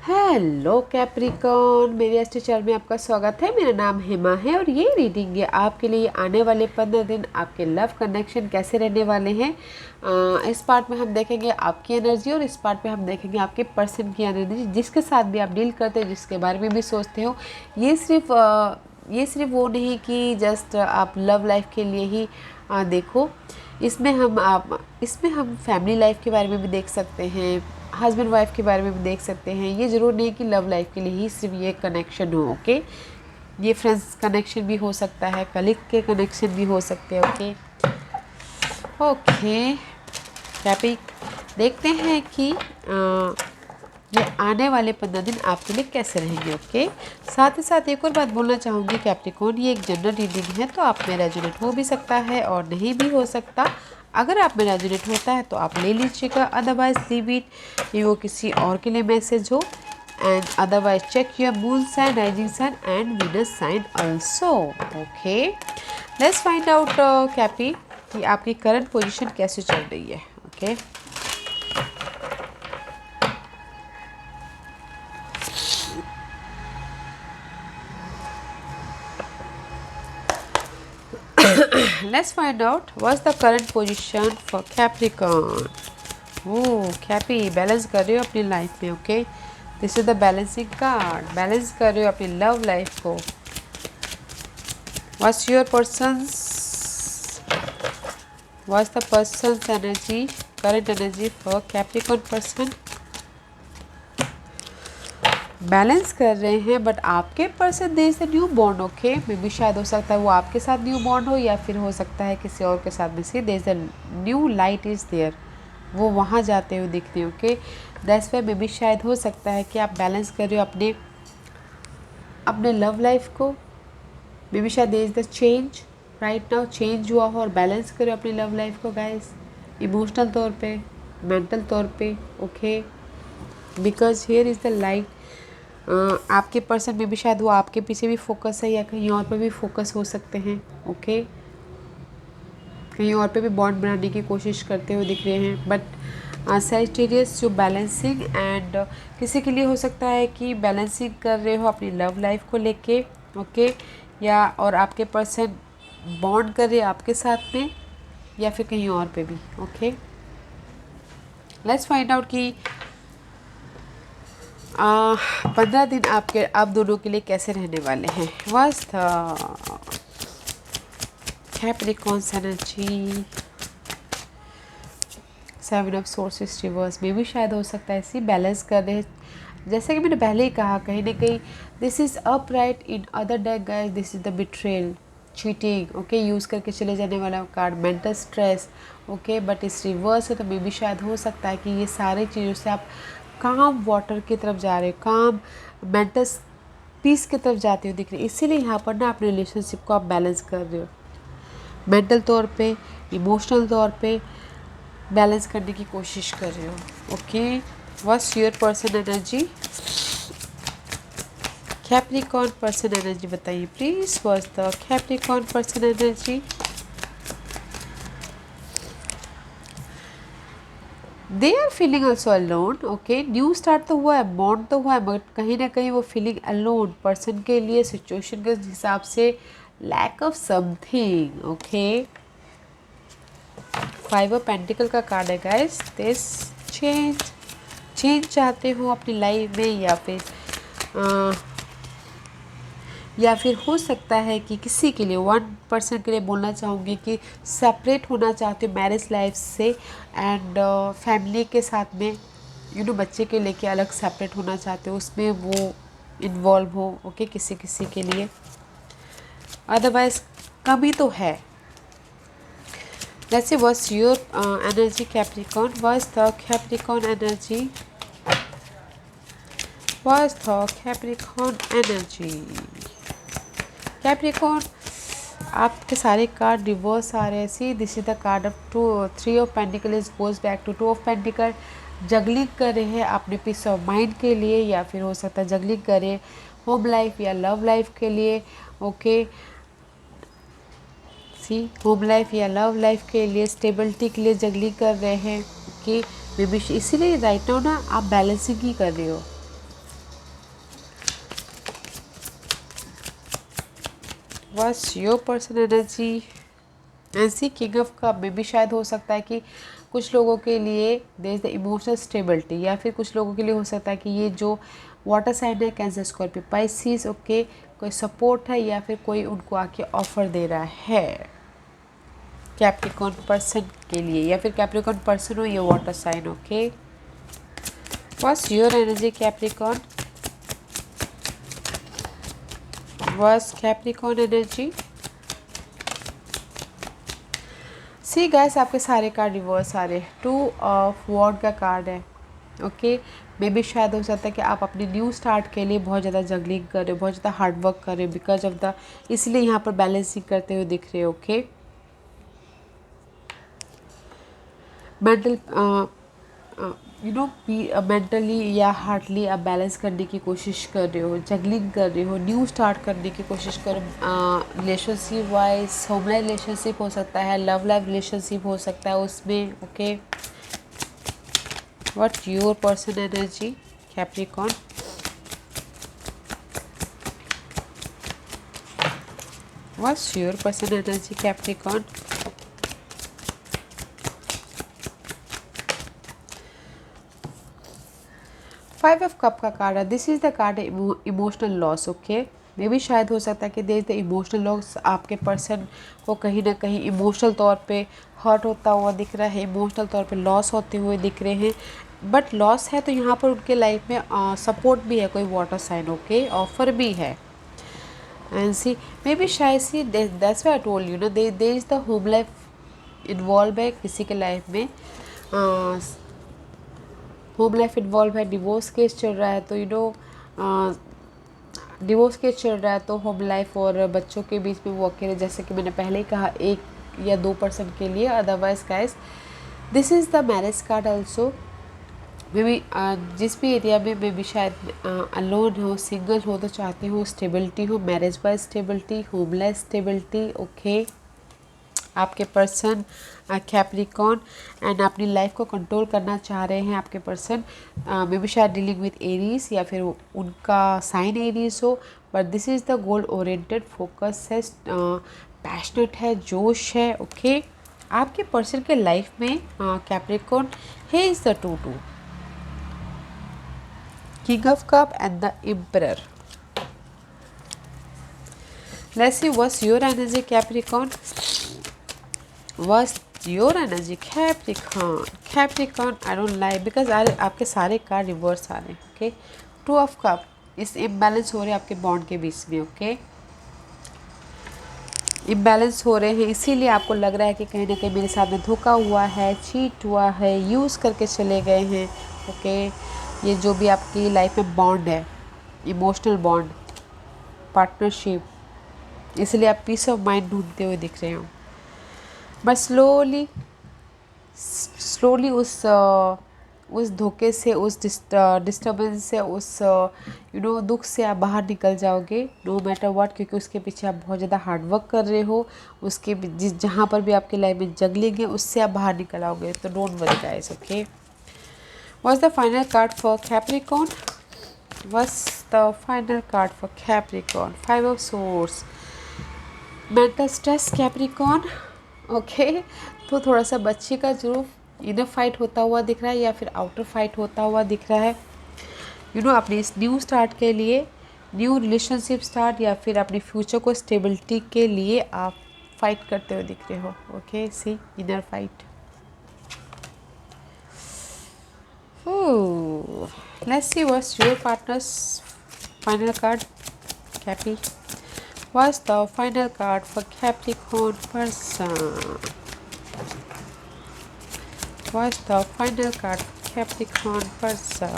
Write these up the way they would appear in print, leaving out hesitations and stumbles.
Hello Capricorn, मेरे astro channel में आपका स्वागत है। मेरा नाम हेमा है और ये रीडिंग है आपके लिए। आने वाले 15 दिन आपके लव कनेक्शन कैसे रहने वाले हैं। इस पार्ट में हम देखेंगे आपकी एनर्जी और इस पार्ट में हम देखेंगे आपके पर्सन की एनर्जी, जिसके साथ भी आप डील करते हो, जिसके बारे में भी सोचते हो। ये सिर्फ वो नहीं कि जस्ट आप लव लाइफ के लिए ही देखो। इसमें हम फैमिली लाइफ के बारे में भी देख सकते हैं, हस्बैंड वाइफ के बारे में भी देख सकते हैं। ये ज़रूर नहीं कि लव लाइफ के लिए ही सिर्फ ये कनेक्शन हो। ओके, ये फ्रेंड्स कनेक्शन भी हो सकता है, कलीग के कनेक्शन भी हो सकते हैं। ओके ओके कैपी, देखते हैं कि ये आने वाले 15 दिन आपके लिए कैसे रहेंगे। ओके, साथ ही साथ एक और बात बोलना चाहूँगी कैप्रिकॉर्न, ये एक जनरल रीडिंग है, तो आप में रेजोनेट हो भी सकता है और नहीं भी हो सकता। अगर आप में रेजोनेट होता है तो आप ले लीजिएगा, अदरवाइज लीव इट, ये वो किसी और के लिए मैसेज हो। And otherwise check your moon sign, rising sign and Venus sign also. Okay, let's find out cappy कि आपकी करंट पोजीशन कैसे चल रही है। Okay let's find out what's the current position for Capricorn. Cappy balance कर रहे हो अपनी लाइफ में। Okay, this is the balancing card. Balance कर रहे हो अपनी लव लाइफ को। What's your the person's energy, current energy for Capricorn person. Balance कर रहे हैं, बट आपके person there is a new bond. Okay, maybe शायद हो सकता है वो आपके साथ न्यू बॉन्ड हो, या फिर हो सकता है किसी और के साथ में से there is a new light is there, वो वहाँ जाते हुए दिख रहे हैं। Okay, that's why maybe शायद हो सकता है कि आप बैलेंस कर रहे हो अपने लव लाइफ को। मे बी शायद there is the change right now, change हुआ हो और बैलेंस कर रहे हो अपनी लव लाइफ को गाइस, इमोशनल तौर पे, मेंटल तौर पे। Okay, because here is the light. आपके पर्सन में भी शायद वो आपके पीछे भी फोकस है, या कहीं और पे भी फोकस हो सकते हैं। ओके, कहीं और पे भी बॉन्ड बनाने की कोशिश करते हुए दिख रहे हैं। बट सैजिटेरियस जो बैलेंसिंग एंड किसी के लिए हो सकता है कि बैलेंसिंग कर रहे हो अपनी लव लाइफ को लेके। ओके, या और आपके पर्सन बॉन्ड कर रहे हैं आपके साथ में, या फिर कहीं और पे भी। ओके, लेट्स फाइंड आउट कि 15 दिन आप दोनों के लिए कैसे रहने वाले हैं। Was the Capricorns energy, 7 of sources reverse में भी शायद हो सकता है इसी बैलेंस कर रहे हैं। जैसे कि मैंने पहले ही कहा, कहीं ना कहीं this is upright in other deck guys, this is the betrayal, cheating. Okay, use करके चले जाने वाला card, mental stress. Okay, but इस रिवर्स है तो मे बी शायद हो सकता है कि ये सारी चीज़ों से आप काम वाटर की तरफ जा रहे हो, काम मेंटल पीस की तरफ जाते हो दिख रहे। इसीलिए यहाँ पर ना अपने रिलेशनशिप को आप बैलेंस कर रहे हो, मेंटल तौर पे, इमोशनल तौर पे बैलेंस करने की कोशिश कर रहे हो। Okay, what's your person energy, Capricorn person energy बताइए please. What's the Capricorn person energy. They are feeling also alone. Okay, new start तो हुआ है, बॉन्ड तो हुआ है, बट कहीं ना कहीं वो फीलिंग अलोन पर्सन के लिए सिचुएशन के हिसाब से lack of something. Okay, 5 of pentacle का कार्ड है गाइस। दिस चेंज चाहते हो अपनी लाइफ में, या फिर हो सकता है कि किसी के लिए 1% के लिए बोलना चाहूँगी कि सेपरेट होना चाहते हो मैरिज लाइफ से, एंड फैमिली के साथ में बच्चे के लेके अलग सेपरेट होना चाहते हो, उसमें वो इन्वॉल्व हो। ओके, किसी के लिए, अदरवाइज कमी तो है। Let's see what's your energy Capricorn. What's the Capricorn energy? What's the Capricorn energy? Capricorn, आपके सारे कार्ड रिवर्स आ रहे हैं। See this is the card of 3 of pentacles goes back to 2 of pentacle. Juggling कर रहे हैं अपने piece of mind के लिए, या फिर हो सकता है जगलिंग करें होम लाइफ या लव लाइफ के लिए। ओके, होम लाइफ या लव लाइफ के लिए, स्टेबिलिटी के लिए जगली कर रहे हैं कि इसीलिए राइट नाउ ना आप बैलेंसिंग ही कर रहे हो। What's your person energy. ऐसी किंग ऑफ कप में भी शायद हो सकता है कि कुछ लोगों के लिए there is the emotional stability, या फिर कुछ लोगों के लिए हो सकता है कि ये जो वाटर साइन है कैंसर स्कॉर्पियो पाइसिस, ओके, कोई सपोर्ट है या फिर कोई उनको आके ऑफर दे रहा है कैप्रिकॉर्न पर्सन के लिए, या फिर कैप्रिकॉर्न पर्सन हो या water sign, okay. What's your energy Capricorn. What's Capricorn energy. See guys, आपके सारे कार्ड रिवर्स आ रहे हैं। 2 ऑफ वॉर्ड का कार्ड है, ओके। मे भी शायद हो सकता है कि आप अपने न्यू स्टार्ट के लिए बहुत ज़्यादा जगलिंग कर रहे हो, बहुत ज़्यादा हार्ड वर्क कर रहे हो बिकॉज ऑफ द, इसलिए यहाँ पर बैलेंसिंग करते हुए दिख रहे हो, ओके। मेंटल मेंटली या हार्टली आप बैलेंस करने की कोशिश कर रहे हो, जगलिंग कर रहे हो, न्यू स्टार्ट करने की कोशिश कर, relationship wise home life relationship हो सकता है, लव लाइफ रिलेशनशिप हो सकता है उसमें, okay. What your person energy Capricorn. What's your person energy Capricorn. Five of cup का कार्ड है। This is the card emotional loss, okay. Maybe शायद हो सकता है कि देर द इमोशनल लॉस, आपके पर्सन को कहीं ना कहीं इमोशनल तौर पे हर्ट होता हुआ दिख रहा है, इमोशनल तौर पे लॉस होते हुए दिख रहे हैं। बट लॉस है तो यहाँ पर उनके लाइफ में सपोर्ट भी है, कोई वाटर साइन, ओके, ऑफर भी है। एंड सी मे बी शायद see that's why I told you ना, there is the home life involve है किसी के लाइफ में, होम लाइफ इन्वॉल्व है, डिवोर्स केस चल रहा है, तो डिवोर्स केस चल रहा है तो होम लाइफ और बच्चों के बीच में वो अकेले, जैसे कि मैंने पहले ही कहा, 1 या 2 पर्सन के लिए। Otherwise guys this is the marriage card also. May be जिस भी एरिया में मे बी शायद अलोन हो, सिंगल हो, तो चाहते हो स्टेबिलिटी हो, marriage wise stability, home life stability, okay. आपके पर्सन कैप्रिकॉर्न एंड अपनी लाइफ को कंट्रोल करना चाह रहे हैं आपके पर्सन, मे बी शायद डीलिंग विद एरीज या फिर उनका साइन एरीज हो, but this is the goal oriented, focus है, पैशनेट है, जोश है, ओके। आपके पर्सन के लाइफ में कैप्रिकॉर्न है is the 2-2 king of cup and the emperor. Let's see what's your energy Capricorn. What's your energy Capricorn? Capricorn, I don't like because आपके सारे कार्ड रिवर्स आ रहे हैं, ओके। 2 ऑफ कप, इस imbalance हो रहे हैं आपके बॉन्ड के बीच में, ओके। इम्बैलेंस हो रहे हैं, इसीलिए आपको लग रहा है कि कहीं ना कहीं मेरे साथ में धोखा हुआ है, चीट हुआ है, यूज़ करके चले गए हैं, ओके। ये जो भी आपकी लाइफ में बॉन्ड है, इमोशनल बॉन्ड, पार्टनरशिप, इसलिए आप पीस ऑफ माइंड ढूंढते हुए दिख रहे हो। बट स्लोली उस धोखे से, उस डिस्टर्बेंस से, उस दुख से आप बाहर निकल जाओगे, नो मैटर व्हाट, क्योंकि उसके पीछे आप बहुत ज़्यादा हार्ड वर्क कर रहे हो, उसके जहाँ पर भी आपकी लाइफ में जगलिंग है उससे आप बाहर निकल आओगे, तो don't worry guys, okay. What's the final card for Capricorn. What's the final card for Capricorn. 5 of swords, mental stress Capricorn, okay. तो थोड़ा सा बच्चे का जो इनर फाइट होता हुआ दिख रहा है या फिर आउटर फाइट होता हुआ दिख रहा है, अपने इस न्यू स्टार्ट के लिए, न्यू रिलेशनशिप स्टार्ट या फिर अपने फ्यूचर को स्टेबिलिटी के लिए आप फाइट करते हुए दिख रहे हो, ओके। See inner fight. Let's see what's your partner's final card cappy. What's the final card for Capricorn person? What's the final card for Capricorn person?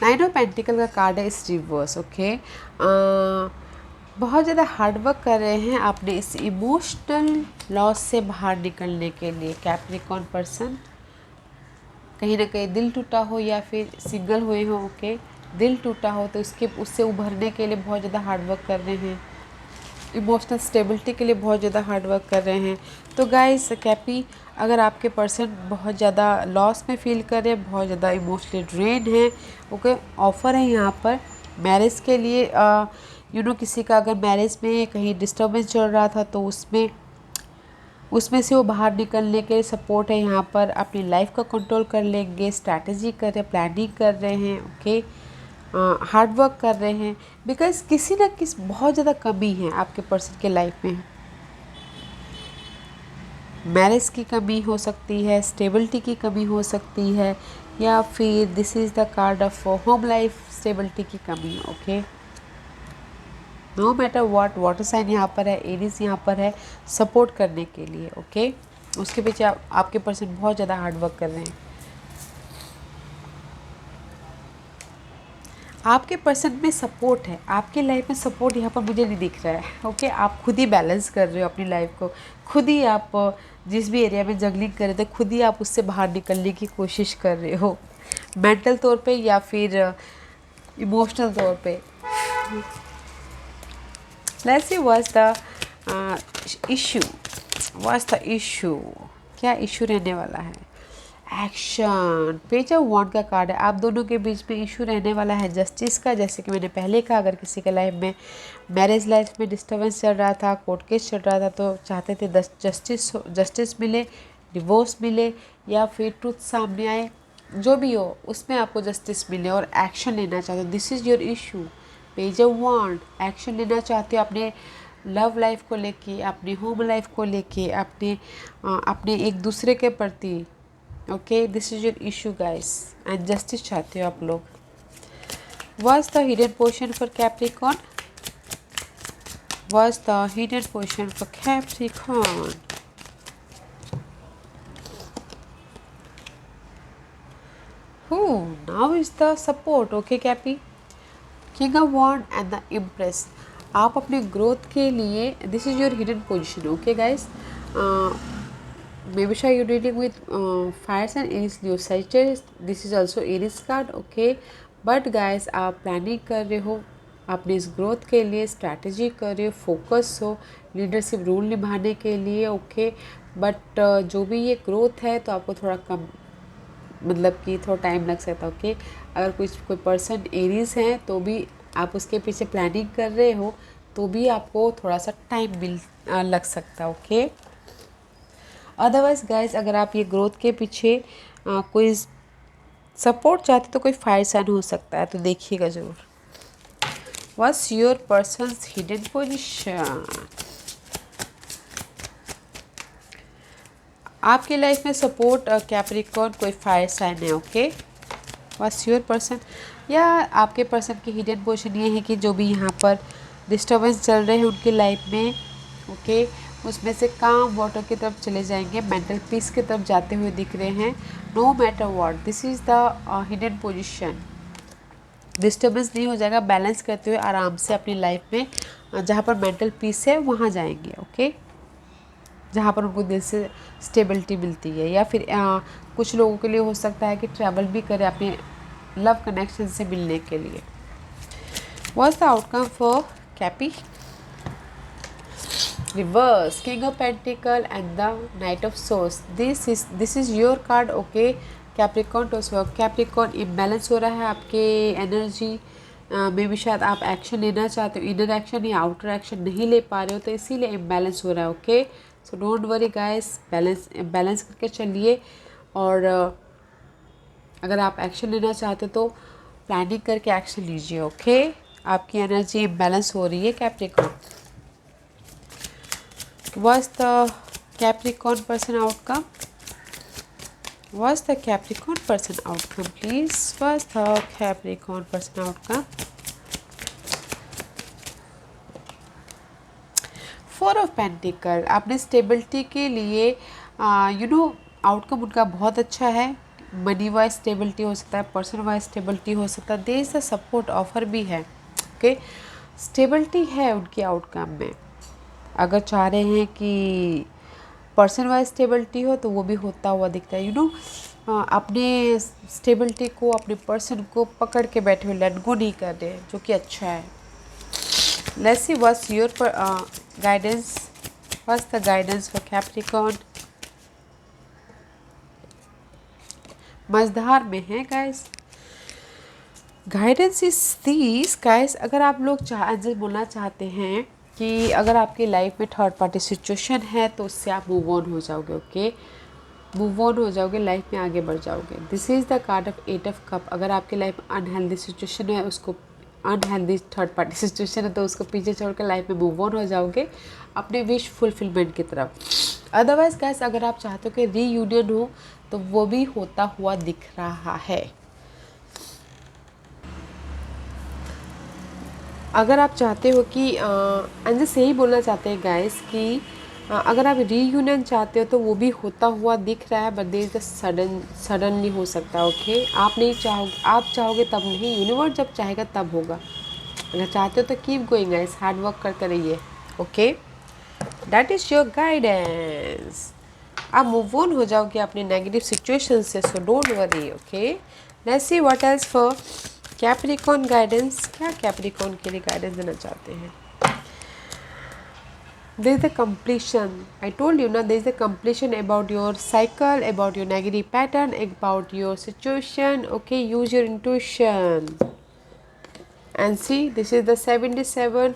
Nine of pentacle का कार्ड है इस रिवर्स, ओके। बहुत ज़्यादा hard work कर रहे हैं आपने इस इमोशनल लॉस से बाहर निकलने के लिए। कैप्रिकॉर्न पर्सन कहीं ना कहीं दिल टूटा हो या फिर सिंगल हुए हो, ओके। दिल टूटा हो तो उससे उभरने के लिए बहुत ज़्यादा हार्ड वर्क कर रहे हैं। इमोशनल स्टेबिलिटी के लिए बहुत ज़्यादा हार्ड वर्क कर रहे हैं। तो गाइस कैपी, अगर आपके पर्सन बहुत ज़्यादा लॉस में फील कर रहे हैं, बहुत ज़्यादा इमोशनली ड्रेन है, ओके, ऑफ़र है यहाँ पर मैरिज के लिए। किसी का अगर मैरिज में कहीं डिस्टर्बेंस चल रहा था तो उसमें से वो बाहर निकलने के सपोर्ट है यहाँ पर। अपनी लाइफ का कंट्रोल कर लेंगे, स्ट्रैटेजी कर रहे हैं, प्लानिंग कर रहे हैं, ओके, हार्ड वर्क कर रहे हैं। बिकॉज किसी न किसी बहुत ज़्यादा कमी है आपके पर्सन के लाइफ में। मैरिज की कमी हो सकती है, स्टेबिलिटी की कमी हो सकती है, या फिर this is the card of home life stability की कमी, okay. No matter what, water sign यहाँ पर है, एरीज यहाँ पर है सपोर्ट करने के लिए, ओके। उसके पीछे आपके पर्सन बहुत ज़्यादा हार्ड वर्क कर रहे हैं। आपके पर्सन में सपोर्ट है, आपकी लाइफ में सपोर्ट यहाँ पर मुझे नहीं दिख रहा है, ओके। आप खुद ही बैलेंस कर रहे हो अपनी लाइफ को, खुद ही आप जिस भी एरिया में जगलिंग कर रहे थे खुद ही आप उससे बाहर निकलने की कोशिश कर रहे हो, मेंटल तौर पे या फिर इमोशनल तौर पे। Let's see what's the issue, what's the issue, क्या इशू रहने वाला है। एक्शन, पेज ऑफ वॉन्ड का कार्ड है। आप दोनों के बीच में इशू रहने वाला है जस्टिस का। जैसे कि मैंने पहले कहा, अगर किसी के लाइफ में मैरिज लाइफ में डिस्टर्बेंस चल रहा था, कोर्ट केस चल रहा था, तो चाहते थे जस्टिस मिले, डिवोर्स मिले, या फिर ट्रुथ सामने आए, जो भी हो उसमें आपको जस्टिस मिले और एक्शन लेना चाहते हो। This is your issue, page of wands. Action लेना चाहते हो अपने लव लाइफ को लेके, अपनी होम लाइफ को लेके, अपने एक दूसरे के प्रति, ओके। This is your issue guys, and justice चाहते हो आप लोग। What's the hidden position for Capricorn, what's the hidden position for Capricorn. Who now is the support, okay cappy. King of wand and the empress. आप अपने growth के लिए, this is your hidden position, okay guys. maybe sure you're dealing with fires and Aries Leo Sagittarius. This is also Aries card, okay. but guys आप planning कर रहे हो अपने इस ग्रोथ के लिए, स्ट्रैटेजी कर रहे हो, फोकस हो लीडरशिप रोल निभाने के लिए, ओके। बट जो भी ये ग्रोथ है तो आपको थोड़ा कम, मतलब कि थोड़ा टाइम लग सकता है, ओके। अगर कोई पर्सन एरीज है तो भी आप उसके पीछे प्लानिंग कर रहे हो तो भी आपको थोड़ा सा टाइम लग सकता है, ओके। अदरवाइज गाइज अगर आप ये ग्रोथ के पीछे कोई सपोर्ट चाहते तो कोई फायर साइन हो सकता है, तो देखिएगा ज़रूर। What's your persons hidden position. आपकी लाइफ में सपोर्ट कैप्रिकॉर्न कोई फायर साइन है, ओके। व्हाट्स योर पर्सन, या आपके पर्सन की हिडन पोजीशन ये है कि जो भी यहाँ पर डिस्टर्बेंस चल रहे हैं उनकी लाइफ में, ओके, उसमें से काम वाटर की तरफ चले जाएंगे, मेंटल पीस की तरफ जाते हुए दिख रहे हैं। No matter what, this is the hidden position. Disturbance नहीं हो जाएगा, बैलेंस करते हुए आराम से अपनी लाइफ में जहाँ पर मेंटल पीस है वहाँ जाएंगे, ओके। जहाँ पर उनको दिल से स्टेबिलिटी मिलती है, या फिर कुछ लोगों के लिए हो सकता है कि ट्रैवल भी करें अपने लव कनेक्शन से मिलने के लिए। What's the outcome for cappy. Reverse, king of pentacle and the knight of swords. This is your card, okay. Capricorn to Capricorn imbalance हो रहा है आपके एनर्जी में भी, शायद आप एक्शन लेना चाहते हो, इनर एक्शन या आउटर एक्शन नहीं ले पा रहे हो, तो इसीलिए इम्बैलेंस हो रहा है, okay. So don't worry guys, balance करके चलिए। और अगर आप एक्शन लेना चाहते हो तो प्लानिंग करके एक्शन लीजिए, ओके। आपकी एनर्जी इम्बैलेंस हो रही है Capricorn. What's the Capricorn person outcome? What's the Capricorn person outcome, please? What's the Capricorn person outcome? Four of Pentacle। आपने स्टेबिलिटी के लिए आउटकम उनका बहुत अच्छा है। मनी वाइज स्टेबिलिटी हो सकता है, पर्सन वाइज स्टेबिलिटी हो सकता है, there is a support offer भी है, ओके। स्टेबिलिटी है उनके आउटकम में। अगर चाह रहे हैं कि पर्सन वाइज स्टेबिलिटी हो तो वो भी होता हुआ दिखता है, अपने स्टेबिलिटी को, अपने पर्सन को पकड़ के बैठे हुए, लेट गो नहीं कर रहे, जो कि अच्छा है। Let's see what's your guidance. What's the guidance for Capricorn? मझधार में है guys. Guidance is this guys, अगर आप लोग बोलना चाहते हैं कि अगर आपकी लाइफ में थर्ड पार्टी सिचुएशन है तो उससे आप मूव ऑन हो जाओगे। ओके, मूव ऑन हो जाओगे, लाइफ में आगे बढ़ जाओगे। This is the card of 8 of cup. अगर आपकी लाइफ में अनहेल्दी सिचुएशन है, उसको अनहेल्दी थर्ड पार्टी सिचुएशन है तो उसको पीछे छोड़कर लाइफ में मूव ऑन हो जाओगे अपने विश फुलफिलमेंट की तरफ। अदरवाइज गाइस, अगर आप चाहते हो कि रीयूनियन हो तो वो भी होता हुआ दिख रहा है। अगर आप चाहते हो कि अंजस यही बोलना चाहते हैं गाइस कि अगर आप रीयूनियन चाहते हो तो वो भी होता हुआ दिख रहा है, बट देयर इज सडनली हो सकता है। ओके, आप नहीं चाहोगे, आप चाहोगे तब नहीं, यूनिवर्स जब चाहेगा तब होगा। अगर चाहते हो तो keep going guys, hard work करते रहिए। Okay, that is your guidance. आप मूव ऑन हो जाओगे अपनी नेगेटिव सिचुएशन से, so don't worry. Okay, let's see what else for Capricorn guidance. क्या कैप्रिकॉर्न के लिए गाइडेंस देना चाहते हैं? There is the completion. I told you now, there is a completion about your cycle, about your negative pattern, about your situation. Okay, use your intuition. And see, this is the 77,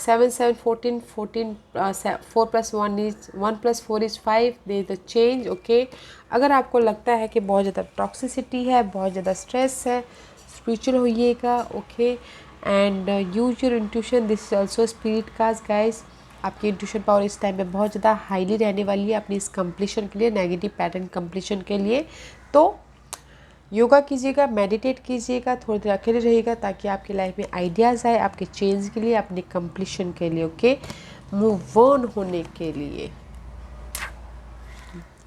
7, 7, 14, 14, 4 plus 1 is 1 plus 4 is 5. There is the change. Okay, अगर आपको लगता है कि बहुत ज़्यादा toxicity है, बहुत ज़्यादा स्ट्रेस है, स्पिरिचुअल होइएगा। Okay, and use your intuition. This is also spirit cards guys. आपकी इंट्यूशन पावर इस टाइम में बहुत ज़्यादा हाईली रहने वाली है अपनी इस कंप्लीशन के लिए, नेगेटिव पैटर्न कंप्लीशन के लिए। तो योगा कीजिएगा, मेडिटेट कीजिएगा, थोड़ी देर अकेले रहिएगा ताकि आपकी लाइफ में आइडियाज़ आए आपके चेंज के लिए, अपने कंप्लीशन के लिए। ओके, मूव ऑन होने के लिए।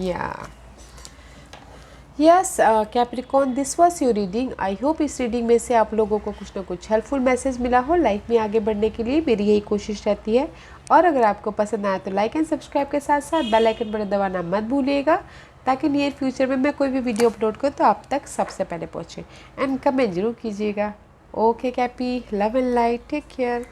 या yes Capricorn, this was your reading. I hope इस रीडिंग में से आप लोगों को कुछ ना कुछ हेल्पफुल मैसेज मिला हो लाइफ में आगे बढ़ने के लिए। मेरी यही कोशिश रहती है। और अगर आपको पसंद आया तो लाइक एंड सब्सक्राइब के साथ साथ बेल आइकन बटन दबाना मत भूलिएगा ताकि नियर फ्यूचर में मैं कोई भी वीडियो अपलोड करूँ तो आप तक सबसे पहले पहुँचे। एंड कमेंट जरूर कीजिएगा। Okay cappy, love and light, take care.